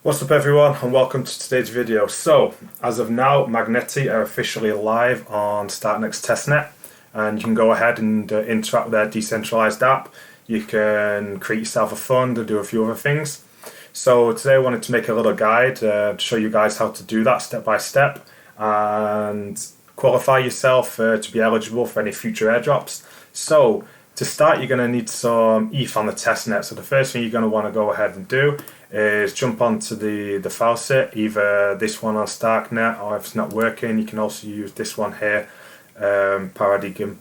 What's up everyone, and welcome to today's video. So, as of now, Magnety are officially live on Starknet's testnet, and you can go ahead and interact with their decentralized app. You can create yourself a fund and do a few other things. So today I wanted to make a little guide to show you guys how to do that step by step and qualify yourself to be eligible for any future airdrops. So to start, you're going to need some ETH on the testnet. So the first thing you're going to want to go ahead and do is jump onto the faucet, either this one on Starknet, or if it's not working, you can also use this one here, Degen.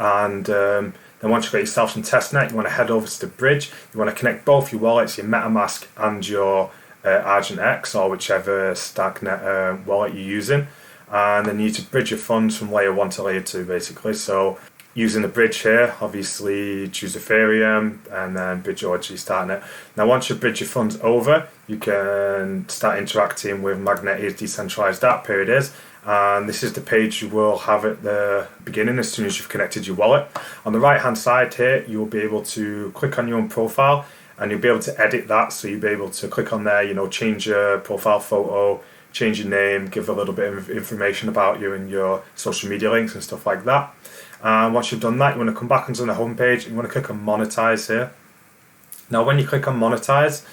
And then once you've got yourself some testnet, you want to head over to the bridge. You want to connect both your wallets, your MetaMask and your Argent X, or whichever Starknet wallet you're using. And then you need to bridge your funds from layer 1 to layer 2 basically. So using the bridge here, obviously choose Ethereum and then bridge over to Starknet. Now once you bridge your funds over, you can start interacting with Magnety's decentralized app. Here it is. And this is the page you will have at the beginning as soon as you've connected your wallet. On the right hand side here, you will be able to click on your own profile and you'll be able to edit that. So you'll be able to click on there, change your profile photo, change your name, give a little bit of information about you and your social media links and stuff like that. And once you've done that, you want to come back onto the home page. You want to click on monetize here. Now when you click on monetize,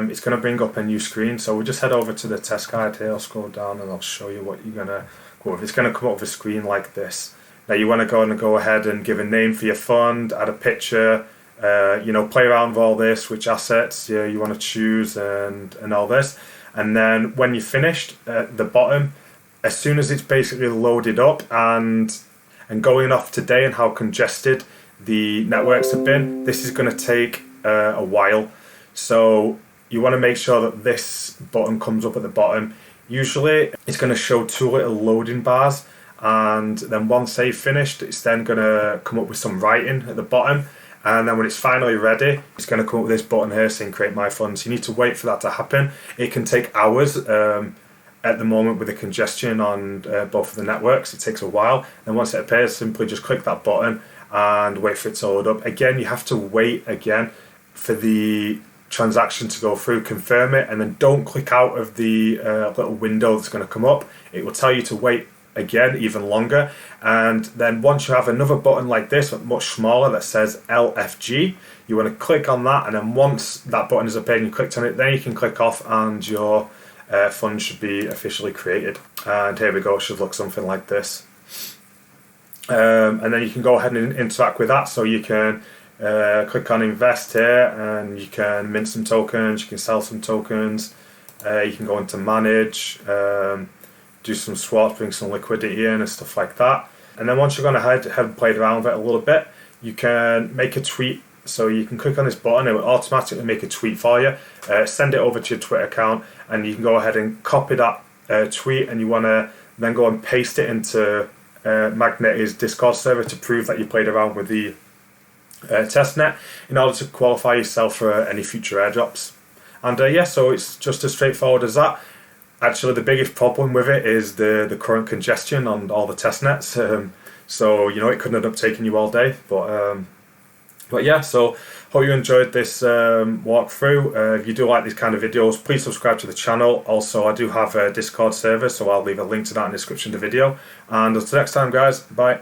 it's going to bring up a new screen. So we'll just head over to the test guide here. I'll scroll down and I'll show you what you're going to go with. It's going to come up with a screen like this. Now you want to go ahead and give a name for your fund, add a picture, play around with all this, which assets you want to choose and all this. And then when you're finished, at the bottom, as soon as it's basically loaded up and going off today and how congested the networks have been, this is going to take a while. So you want to make sure that this button comes up at the bottom. Usually it's going to show two little loading bars, and then once they've finished, it's then going to come up with some writing at the bottom. And then when it's finally ready, it's going to come up with this button here saying create my funds. You need to wait for that to happen. It can take hours. At the moment with the congestion on both of the networks, it takes a while. And once it appears, simply just click that button and wait for it to load up. Again, you have to wait again for the transaction to go through, confirm it, and then don't click out of the little window that's going to come up. It will tell you to wait again even longer. And then once you have another button like this, but much smaller, that says LFG, you want to click on that, and then once that button is appeared and you clicked on it, then you can click off and your fund should be officially created. And here we go, it should look something like this. And then you can go ahead and interact with that. So you can click on invest here and you can mint some tokens, you can sell some tokens, you can go into manage, do some swaps, bring some liquidity in and stuff like that. And then once you're going to have played around with it a little bit, you can make a tweet. So you can click on this button, it will automatically make a tweet for you, send it over to your Twitter account, and you can go ahead and copy that tweet, and you want to then go and paste it into Magnety's Discord server to prove that you played around with the testnet in order to qualify yourself for any future airdrops. And so it's just as straightforward as that. Actually, the biggest problem with it is the current congestion on all the testnets. So it could end up taking you all day, but yeah, so hope you enjoyed this walkthrough. If you do like these kind of videos, please subscribe to the channel. Also, I do have a Discord server, so I'll leave a link to that in the description of the video. And until next time, guys, bye.